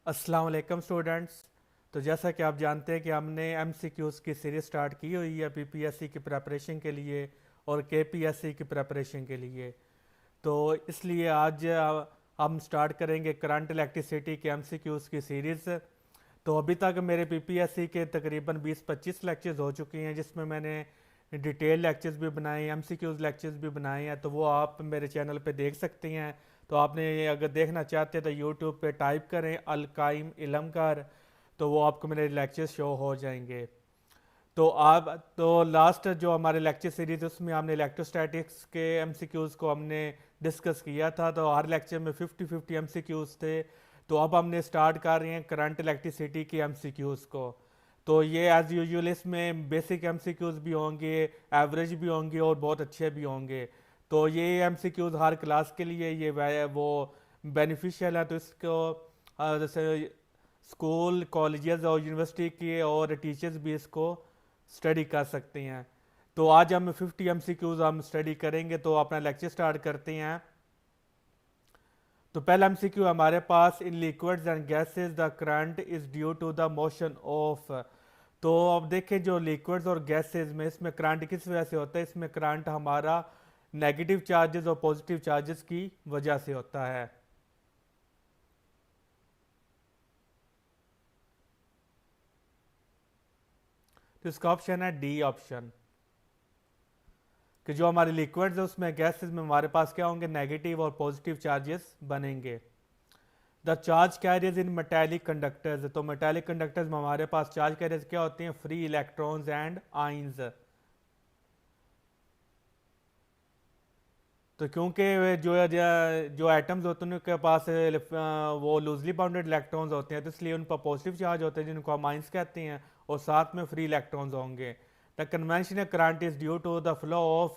अस्सलाम वालेकुम स्टूडेंट्स। तो जैसा कि आप जानते हैं कि हमने एमसीक्यूज़ की सीरीज़ स्टार्ट की हुई है पीपीएससी की प्रिपरेशन के लिए और केपीएससी की प्रिपरेशन के लिए। तो इसलिए आज हम स्टार्ट करेंगे करंट इलेक्ट्रिसिटी के एमसीक्यूज़ की सीरीज़। तो अभी तक मेरे पीपीएससी के तकरीबन 20-25 लेक्चर्स हो चुके हैं, जिसमें मैंने डिटेल लेक्चर्स भी बनाए, एमसीक्यूज़ लेक्चर्स भी बनाए हैं। तो वो आप मेरे चैनल पे देख सकते हैं। तो आपने ये अगर देखना चाहते हैं तो यूट्यूब पे टाइप करें अलकाइम इलमकार, तो वो आपको मेरे लेक्चर्स शो हो जाएंगे। तो आप तो लास्ट जो हमारे लेक्चर सीरीज उसमें हमने इलेक्ट्रोस्टैटिक्स के एमसीक्यूज़ को हमने डिस्कस किया था। तो हर लेक्चर में 50-50 एमसीक्यूज़ थे। तो अब हमने स्टार्ट कर रहे हैं करंट इलेक्ट्रिसिटी की एमसीक्यूज़ को। तो ये एज़ यूजुअल इसमें बेसिक एमसीक्यूज़ भी होंगे, एवरेज भी होंगे और बहुत अच्छे भी होंगे। तो ये एमसीक्यूज़ हर क्लास के लिए ये वो बेनिफिशियल है। तो इसको जैसे स्कूल कॉलेजेस और यूनिवर्सिटी के और टीचर्स भी इसको स्टडी कर सकते हैं। तो आज हम 50 एमसीक्यूज हम स्टडी करेंगे। तो अपना लेक्चर स्टार्ट करते हैं। तो पहला एमसीक्यू हमारे पास, in liquids and gases the current is due to the motion of. तो अब देखें जो लिक्विड्स और गैसेस में इसमें करंट किस वजह से होता है। इसमें करंट हमारा नेगेटिव चार्जेस और पॉजिटिव चार्जेस की वजह से होता है। तो इसका ऑप्शन है डी ऑप्शन, कि जो हमारे लिक्विड्स है उसमें गैसेस में हमारे पास क्या होंगे, नेगेटिव और पॉजिटिव चार्जेस बनेंगे। The charge carriers in metallic conductors. तो मेटेलिक कंडक्टर्स में हमारे पास चार्ज कैरियर्स क्या होते हैं, फ्री इलेक्ट्रॉन्स एंड आइंस। तो क्योंकि जो जो एटम्स होते हैं उनके पास वो लूजली बाउंडेड इलेक्ट्रॉन्स होते हैं, तो इसलिए उन पर पॉजिटिव चार्ज होते हैं जिनको हम आइंस कहते हैं, और साथ में फ्री इलेक्ट्रॉन्स होंगे। The conventional current is due to the flow of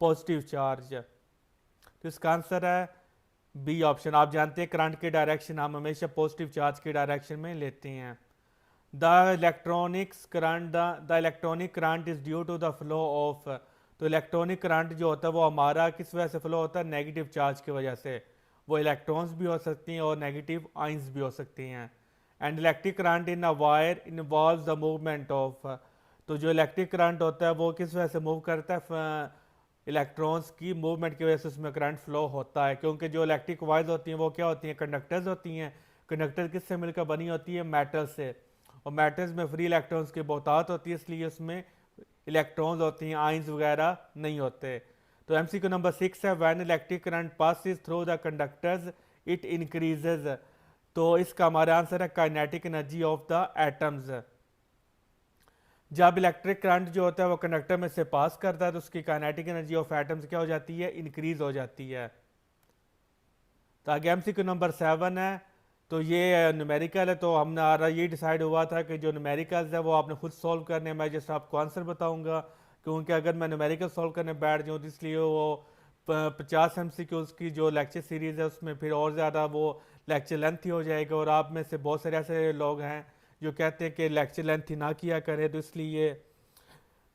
positive charge. तो इसका आंसर है बी ऑप्शन। आप जानते हैं करंट की डायरेक्शन हम हमेशा पॉजिटिव चार्ज की डायरेक्शन में लेते हैं। The electronics current the electronic current is due to the flow of. तो इलेक्ट्रॉनिक करंट जो होता है वो हमारा किस वजह से फ्लो होता है, नेगेटिव चार्ज की वजह से। वो इलेक्ट्रॉन्स भी हो सकती हैं और नेगेटिव आइंस भी हो सकती हैं। And electric current in a wire involve the movement of. तो जो इलेक्ट्रिक करंट होता है वो किस वजह से मूव करता है, इलेक्ट्रॉन्स की मूवमेंट की वजह से उसमें करंट फ्लो होता है। क्योंकि जो इलेक्ट्रिक वायर्स होती हैं वो क्या होती हैं, कंडक्टर्स होती हैं। कंडक्टर किससे मिलकर बनी होती है, मेटल से। और मेटल्स में फ्री इलेक्ट्रॉन्स की बहुतायत होती है, इसलिए उसमें इलेक्ट्रॉन्स होती हैं, आइंस वगैरह नहीं होते। तो एमसीक्यू नंबर 6 है, when electric current passes through the conductors it increases. तो इसका हमारा आंसर है kinetic energy of the atoms. जब इलेक्ट्रिक करंट जो होता है वो कंडक्टर में से पास करता है तो उसकी काइनेटिक एनर्जी ऑफ एटम्स क्या हो जाती है, इंक्रीज हो जाती है। तो आगे एमसीक्यू नंबर 7 है। तो ये न्यूमेरिकल है। तो हमारा ये डिसाइड हुआ था कि जो न्यूमेरिकल्स है वो आपने खुद सॉल्व करने हैं, मैं जस्ट आपको आंसर बताऊंगा। क्योंकि अगर मैं न्यूमेरिकल सॉल्व करने बैठ जाऊँ तो इसलिए वो 50 एमसीक्यूज की जो लेक्चर सीरीज है उसमें फिर और ज़्यादा वो लेक्चर लेंथी हो जाएगा। और आप में से बहुत सारे ऐसे लोग हैं जो कहते हैं कि लेक्चर लेंथी ना किया करें, तो इसलिए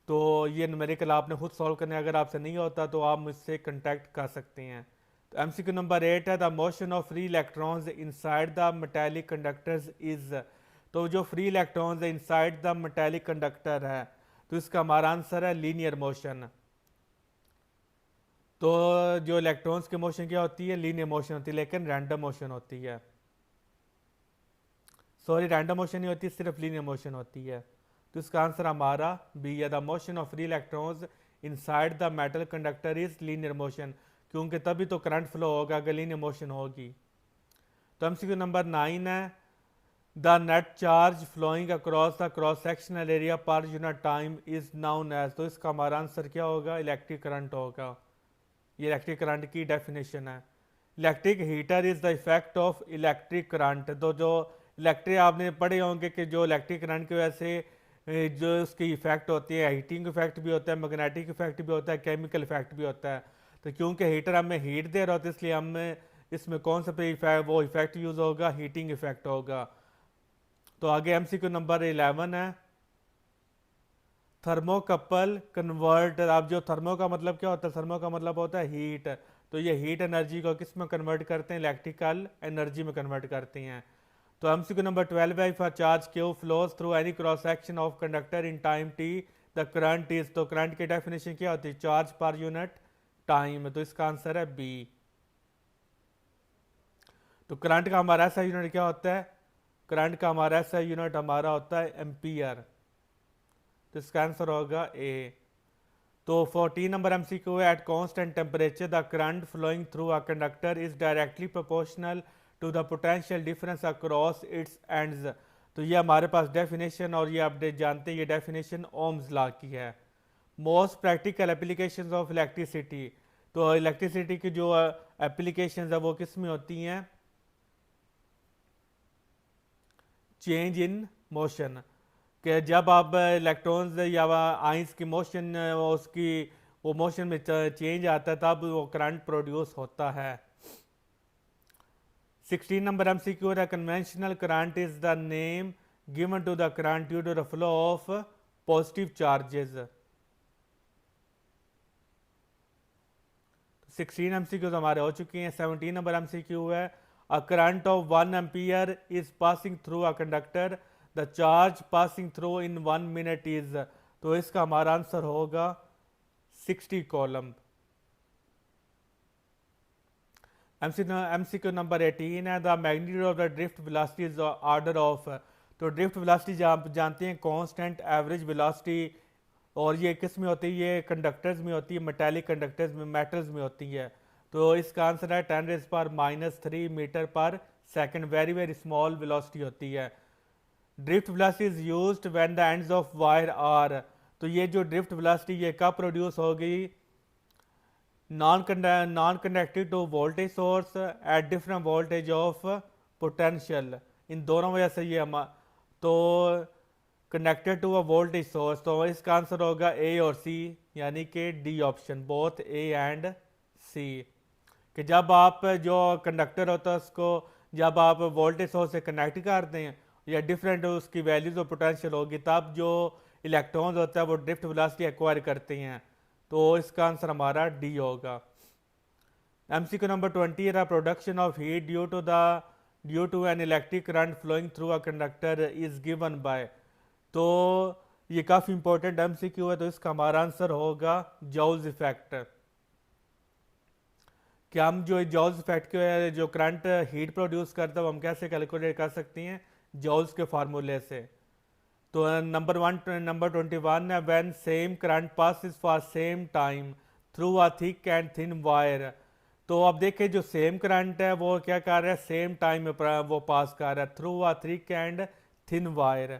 तो ये न्यूमेरिकल आपने खुद सॉल्व करने, अगर आपसे नहीं होता तो आप मुझसे कांटेक्ट कर सकते हैं। तो एमसीक्यू नंबर 8 है, the motion of free electrons inside the metallic conductors is. तो जो फ्री इलेक्ट्रॉन्स है इनसाइड द मेटेलिक कंडक्टर है, तो इसका हमारा आंसर है लीनियर मोशन। तो जो इलेक्ट्रॉन्स की मोशन क्या होती है, लीनियर मोशन होती है, लेकिन रैंडम मोशन होती है। सॉरी, रैंडम मोशन नहीं होती, सिर्फ लीनियर मोशन होती है। तो इसका आंसर हमारा बी है, the motion of free electrons inside the metal conductor is linear motion. क्योंकि तभी तो करंट फ्लो होगा अगर लीनियर मोशन होगी। तो एमसीक्यू नंबर 9 है, the net charge flowing across the cross sectional area per unit time is known as. तो इसका हमारा आंसर क्या होगा, इलेक्ट्रिक करंट होगा। ये इलेक्ट्रिक करंट की डेफिनेशन है। Electric heater is the effect of electric current. तो जो इलेक्ट्रिक आपने पढ़े होंगे कि जो इलेक्ट्रिक करंट की वजह से जो उसकी इफेक्ट होती है, हीटिंग इफेक्ट भी होता है, मैग्नेटिक इफेक्ट भी होता है, केमिकल इफेक्ट भी होता है। तो क्योंकि हीटर हमें हीट दे रहा होता है, इसलिए हमें इसमें कौन सा पे इफेक्ट वो इफेक्ट यूज होगा, हीटिंग इफेक्ट होगा। तो आगे एमसीक्यू नंबर 11 है, थर्मोकपल कन्वर्ट। अब जो थर्मो का मतलब क्या होता है, थर्मो का मतलब होता है हीट। तो ये हीट एनर्जी को किस में कन्वर्ट करते हैं, इलेक्ट्रिकल एनर्जी में कन्वर्ट करते हैं। तो एमसीक्यू नंबर 12 है, if a charge Q flows through any cross section of conductor in time T the current is, तो करंट की डेफिनेशन क्या होती है? चार्ज पर यूनिट टाइम। तो इसका आंसर है बी। तो करंट का हमारा ऐसा यूनिट क्या होता है? करंट का हमारा ऐसा यूनिट हमारा होता है एम्पियर। तो इसका आंसर होगा ए। तो 14 नंबर एमसीक्यू है, at constant temperature the current flowing through a conductor is directly proportional to the potential difference across its ends. तो ये हमारे पास डेफिनेशन, और ये अपडेट जानते हैं, ये डेफिनेशन ओम्स लॉ की है। Most practical applications of electricity, तो इलेक्ट्रिसिटी की जो एप्लीकेशंस है वो किस में होती हैं? चेंज इन मोशन, कि जब आप इलेक्ट्रॉन्स या आइंस की मोशन, उसकी वो मोशन में चेंज आता है तब वो करंट प्रोड्यूस होता है। 16 नंबर एमसीक्यू है, conventional current is the name given to the current due to the flow of positive charges. 16 MCQ हमारे हो चुके हैं। 17 नंबर एमसीक्यू है, a current of 1 ampere is passing through a conductor, the charge passing through in 1 minute is. तो इसका हमारा answer होगा 60 column. MCQ number 18 है, the magnitude of the drift velocity is order of. तो drift velocity आप जानते हैं constant average velocity, और ये किस में होती है? ये कंडक्टर्स में होती है, मेटालिक कंडक्टर्स में, मेटल्स में होती है। तो इसका आंसर है 10⁻³ मीटर पर second, very very small velocity होती है। Drift velocity is used when the ends of wire are. तो ये जो ड्रिफ्ट वेलोसिटी ये कब प्रोड्यूस होगी? Non connected to voltage source at different voltage of potential, इन दोनों वजह से ये हम, तो connected to a voltage source. तो इसका आंसर होगा ए और सी, यानी कि D option, both A and C. कि जब आप जो कंडक्टर होता है उसको जब आप वोल्टेज सोर्स से कनेक्ट करते हैं या डिफरेंट उसकी वैल्यूज ऑफ पोटेंशियल होगी, तब जो इलेक्ट्रॉन्स होता है वो ड्रिफ्ट वेलोसिटी एक्वायर करते हैं। तो इसका आंसर हमारा डी होगा। एमसीक्यू नंबर 20 है, production of heat due to an electric current flowing through a conductor is given by. तो ये काफ़ी इंपॉर्टेंट एमसीक्यू है, तो इसका हमारा आंसर होगा जॉल्स इफेक्ट। कि हम जो जॉल्स इफेक्ट के जो करंट हीट प्रोड्यूस करता है वो हम कैसे कैलकुलेट कर सकते हैं? जॉल्स के फार्मूले से। तो नंबर 21 है, when same current passes for same time through a thick and thin wire. तो अब देखिए जो सेम करंट है वो क्या कर रहा है? सेम टाइम में वो पास कर रहा है through a thick and thin wire.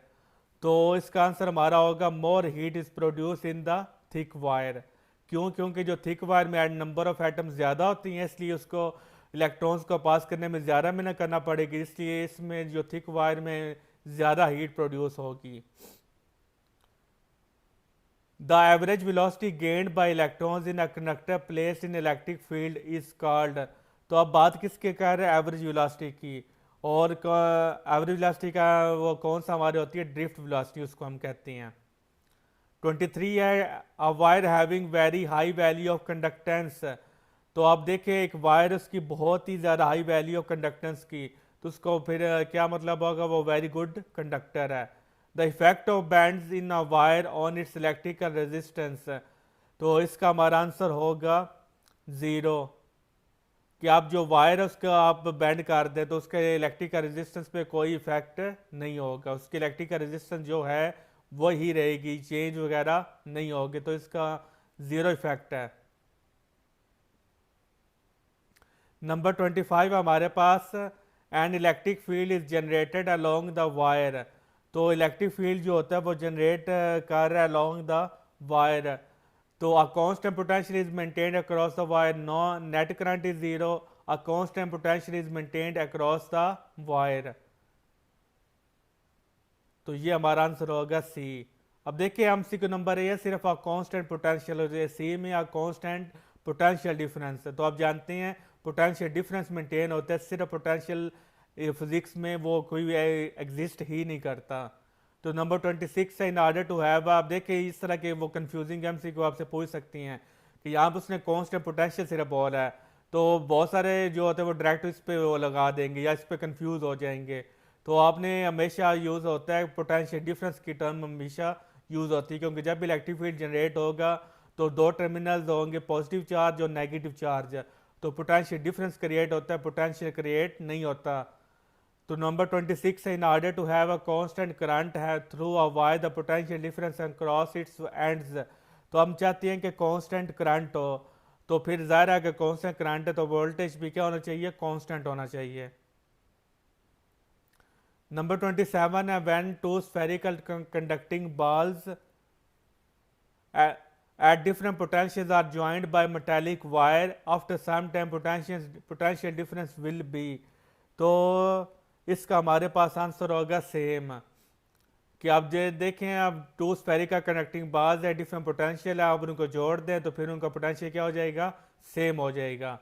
तो इसका आंसर हमारा होगा more heat is produce in the thick wire. क्यों? क्योंकि जो थिक वायर में नंबर ऑफ एटम्स ज़्यादा होती हैं, इसलिए उसको इलेक्ट्रॉन्स को पास करने में ज़्यादा मेहनत करना पड़ेगी, इसलिए इसमें जो थिक वायर में ज़्यादा हीट प्रोड्यूस होगी। The average velocity gained by electrons in a conductor placed in electric field is called. तो अब बात किसके कर रहे हैं? एवरेज वेलोसिटी की। और एवरेज वेलोसिटी का वो कौन सा हमारी होती है? ड्रिफ्ट वेलोसिटी उसको हम कहते हैं। 23 है, a wire having very high value of conductance. तो आप देखें एक वायर उसकी बहुत ही ज़्यादा हाई वैल्यू ऑफ कंडक्टेंस की, तो उसको फिर क्या मतलब होगा? वो वेरी गुड कंडक्टर है। The effect of bands in a wire on it's electrical resistance. तो इसका हमारा आंसर होगा 0। कि आप जो वायर है उसका आप बैंड कर दें तो उसके इलेक्ट्रिकल रेजिस्टेंस पे कोई इफेक्ट नहीं होगा, उसकी इलेक्ट्रिकल रेजिस्टेंस जो है वही रहेगी, चेंज वगैरह नहीं होगी, तो इसका 0 इफेक्ट है। नंबर 25 हमारे पास, an electric field is generated along the wire. तो इलेक्ट्रिक फील्ड जो होता है वो जनरेट कर रहा है अलोंग द वायर। तो a constant potential is maintained across the wire, no net current is 0, a constant potential is maintained across the wire. तो ये हमारा आंसर होगा सी। अब देखिए एमसीक्यू नंबर ए है, सिर्फ अ कांस्टेंट पोटेंशियल हो जाए, सी में अ कांस्टेंट पोटेंशियल डिफरेंस। तो आप जानते हैं पोटेंशियल डिफरेंस मेंटेन होता है, सिर्फ पोटेंशियल फिजिक्स में वो कोई एग्जिस्ट ही नहीं करता। तो नंबर 26 है, इन ऑर्डर टू हैव। आप देखिए इस तरह के वो कंफ्यूजिंग एमसीक्यू आपसे पूछ सकती हैं कि यहाँ पर उसने कांस्टेंट पोटेंशियल सिर्फ बोला है, तो बहुत सारे जो होते हैं वो डायरेक्ट इस पे वो लगा देंगे या इस पे कंफ्यूज हो जाएंगे। तो आपने हमेशा यूज़ होता है पोटेंशियल डिफरेंस की टर्म हमेशा यूज़ होती है, क्योंकि जब भी इलेक्ट्रिक फील्ड जनरेट होगा तो दो टर्मिनल्स होंगे, पॉजिटिव चार्ज और नेगेटिव चार्ज, तो पोटेंशियल डिफरेंस क्रिएट होता है, पोटेंशियल क्रिएट नहीं होता। तो नंबर 26 है, in order to have a constant current है through a wire the potential difference across its ends. तो हम चाहते हैं कि कांस्टेंट करंट हो, तो फिर जाहिर है कि कांस्टेंट करंट है तो वोल्टेज भी क्या होना चाहिए, कांस्टेंट होना चाहिए। नंबर 27 है, when two spherical conducting balls at different potentials are joined by metallic wire, after some time potential difference will be। तो इसका हमारे पास आंसर होगा सेम, कि आप जो देखें, अब टू स्फेरिकल कनेक्टिंग बार्स है, डिफरेंट पोटेंशियल है, आप उनको जोड़ दें तो फिर उनका पोटेंशियल क्या हो जाएगा, सेम हो जाएगा।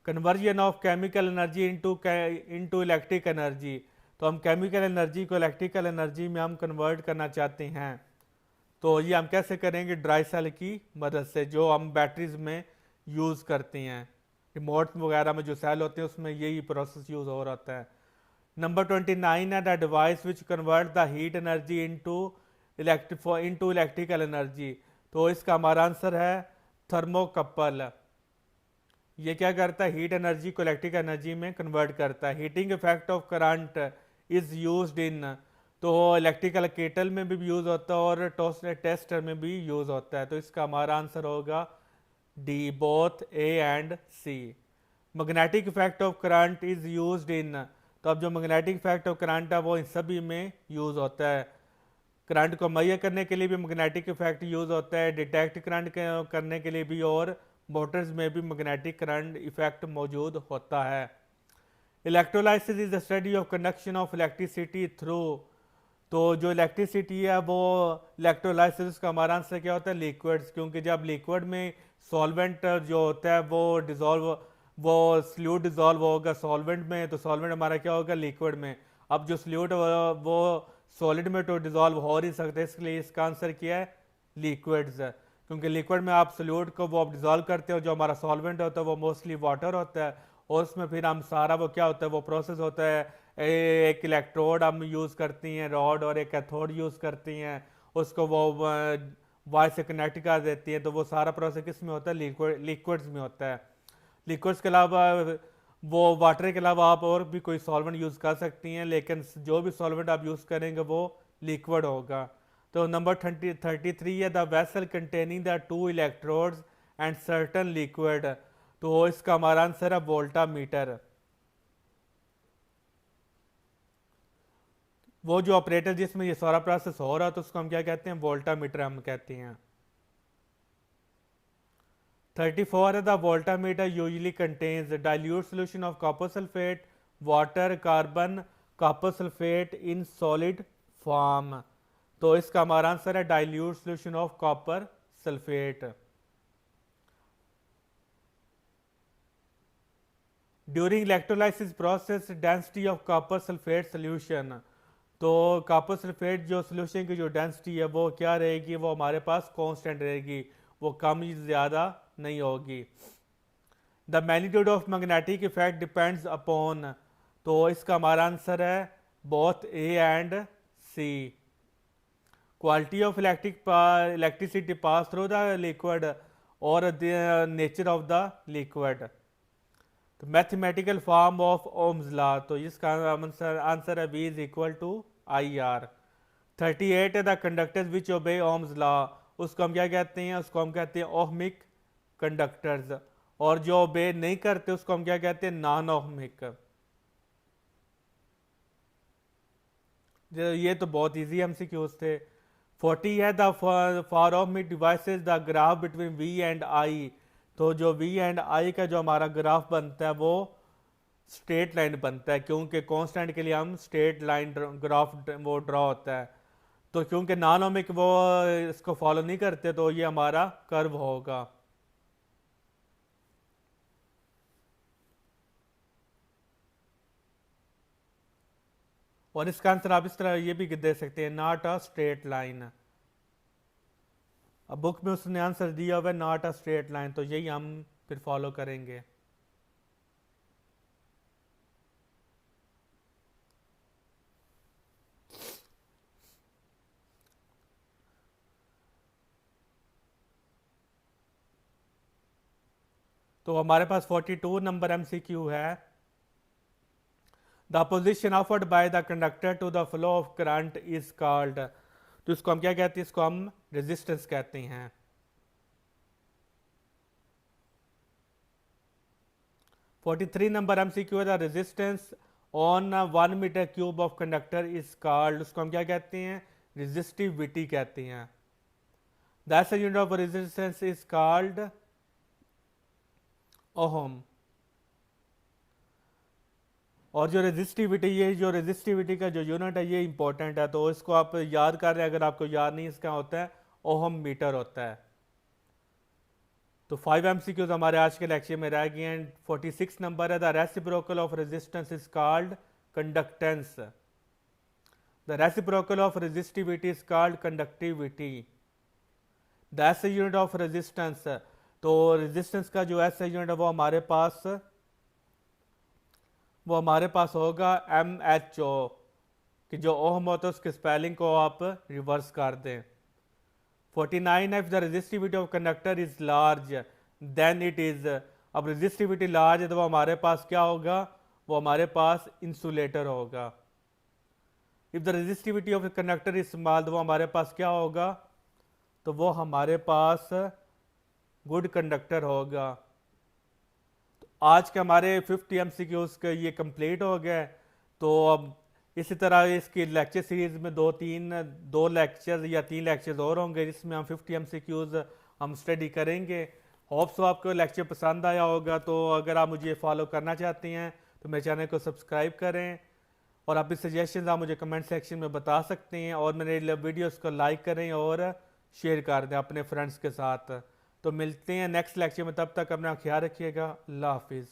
Conversion of chemical energy into electric energy, तो हम केमिकल एनर्जी को इलेक्ट्रिकल एनर्जी में हम कन्वर्ट करना चाहते हैं, तो ये हम कैसे करेंगे, ड्राई सेल की मदद से, जो हम बैटरीज में यूज़ करते हैं, रिमोट वगैरह में जो सेल होते हैं उसमें यही प्रोसेस यूज़ हो रहा है। नंबर 29 है, the device which convert the heat energy into electrical energy. तो इसका हमारा आंसर है थर्मोकपल। ये क्या करता है, हीट एनर्जी को इलेक्ट्रिक एनर्जी में कन्वर्ट करता है। Heating effect of current is used in, तो इलेक्ट्रिकल केटल में भी यूज़ होता है और टोस्टर टेस्टर में भी यूज़ होता है, तो इसका हमारा आंसर होगा D, both A and C. Magnetic effect of current is used in, तो अब जो मैग्नेटिक इफेक्ट ऑफ करंट है वो इन सभी में यूज़ होता है। करंट को मुहैया करने के लिए भी मैग्नेटिक इफेक्ट यूज़ होता है, डिटेक्ट करंट करने के लिए भी, और मोटर्स में भी मैग्नेटिक करंट इफेक्ट मौजूद होता है। Electrolysis is the study of conduction of electricity through, तो जो इलेक्ट्रिसिटी है वो इलेक्ट्रोलाइसिस का हमारा आंसर क्या होता है, लिक्विड्स, क्योंकि जब लिक्विड में सॉल्वेंट जो होता है वो स्ल्यूड डिजॉल्व होगा सॉल्वेंट में, तो सॉल्वेंट हमारा क्या होगा, लिक्विड में। अब जो स्ल्यूड वो सॉलिड में तो डिजॉल्व हो नहीं सकते, इसलिए इसका आंसर क्या है, लिक्विड्स, क्योंकि लिक्विड में आप सॉल्यूट को वो डिजॉल्व करते हो, जो हमारा सॉल्वेंट होता है वो मोस्टली वाटर होता है, और उसमें फिर हम सारा वो क्या होता है, वो प्रोसेस होता है, एक इलेक्ट्रोड हम यूज़ करती हैं रॉड, और एक कैथोड यूज़ करती हैं, उसको वो वायर से कनेक्ट कर देती हैं, तो वो सारा प्रोसेस किस में होता है, लिक्विड्स में होता है। लिक्विड्स के अलावा वो वाटर के अलावा आप और भी कोई सॉल्वेंट यूज़ कर सकती हैं, लेकिन जो भी सॉल्वेंट आप यूज़ करेंगे वो लिक्विड होगा। तो नंबर 33 है, the vessel containing the two electrodes and certain liquid, तो इसका हमारा आंसर है वोल्टा मीटर। वो जो ऑपरेटर जिसमें ये सारा प्रोसेस हो रहा है तो उसको हम क्या कहते हैं, वोल्टा मीटर हम कहते हैं। 34 है, the voltameter usually contains dilute solution of copper sulphate, water, carbon, copper sulphate in solid form, तो इसका हमारा आंसर है dilute solution of copper sulphate. During electrolysis process density of copper sulphate solution, तो copper sulphate जो solution की जो density है वो क्या रहेगी, वो हमारे पास कांस्टेंट रहेगी, वो कम या ज़्यादा नहीं होगी। The magnitude of magnetic effect depends upon, तो इसका हमारा आंसर है both A and C. Quality of electricity pass through the liquid और the nature of the liquid. तो mathematical form of Ohm's law, तो इसका आंसर है V is equal to IR। 38 है, द कंडक्टर्स विच ओबे ओम्स लॉ, उसको हम क्या कहते हैं, उसको हम कहते हैं ओहमिक कंडक्टर्स, और जो ओबे नहीं करते उसको हम क्या कहते हैं, नॉन ओहमिक। ये तो बहुत इजी MCQs थे। 40 है, the for ohmic devices the graph between V and I, तो जो V एंड I का जो हमारा ग्राफ बनता है वो स्ट्रेट लाइन बनता है, क्योंकि कांस्टेंट के लिए हम स्ट्रेट लाइन ग्राफ वो ड्रॉ होता है, तो क्योंकि नॉन ओमिक वो इसको फॉलो नहीं करते तो ये हमारा कर्व होगा। और इसका आंसर आप इस तरह ये भी दे सकते हैं, नॉट अ स्ट्रेट लाइन। अब बुक में उसने आंसर दिया हुआ है नॉट अ स्ट्रेट लाइन, तो यही हम फिर फॉलो करेंगे। तो हमारे पास 42 नंबर एमसीक्यू है। The position offered by the conductor to the flow of current is called, तो इसको हम क्या कहते हैं, इसको हम रेजिस्टेंस कहते हैं। 43 नंबर एमसीक्यू है, the resistance on 1 metre cube of conductor is called, उसको हम क्या कहते हैं, रेजिस्टिविटी कहते हैं। The SI unit of resistance is called ohm. और जो रेजिस्टिविटी, ये जो रेजिस्टिविटी का जो यूनिट है ये इंपॉर्टेंट है, तो इसको आप याद कर रहे हैं, अगर आपको याद नहीं इसका होता है ओहम मीटर होता है। तो 5 MCQs हमारे आज के लेक्चर में रह गए हैं। 46 नंबर है, the reciprocal of resistance is called conductance. The reciprocal of resistivity is called conductivity. The SI unit of resistance, तो रेजिस्टेंस का जो SI यूनिट है वो हमारे पास होगा MHO, कि जो ओहम होता है उसके स्पेलिंग को आप रिवर्स कर दें। 49 है, if the resistivity of conductor is large then it is, अब रेजिस्टिविटी लार्ज है तो वो हमारे पास क्या होगा, वो हमारे पास इंसुलेटर होगा। If the resistivity of conductor is small, तो वो हमारे पास क्या होगा, तो वो हमारे पास गुड कंडक्टर होगा। आज के हमारे 50 MCQs का ये कंप्लीट हो गया। तो अब इसी तरह इसकी लेक्चर सीरीज में दो लेक्चर या 3 लेक्चर्स और होंगे जिसमें हम 50 MCQs हम स्टडी करेंगे। होप सो आपको लेक्चर पसंद आया होगा। तो अगर आप मुझे फॉलो करना चाहते हैं तो मेरे चैनल को सब्सक्राइब करें, और अपनी सजेशन आप मुझे कमेंट सेक्शन में बता सकते हैं, और मेरे वीडियोस को लाइक करें और शेयर कर दें अपने फ्रेंड्स के साथ। तो मिलते हैं नेक्स्ट लेक्चर में, तब तक अपना ख्याल रखिएगा। अल्लाह हाफिज़।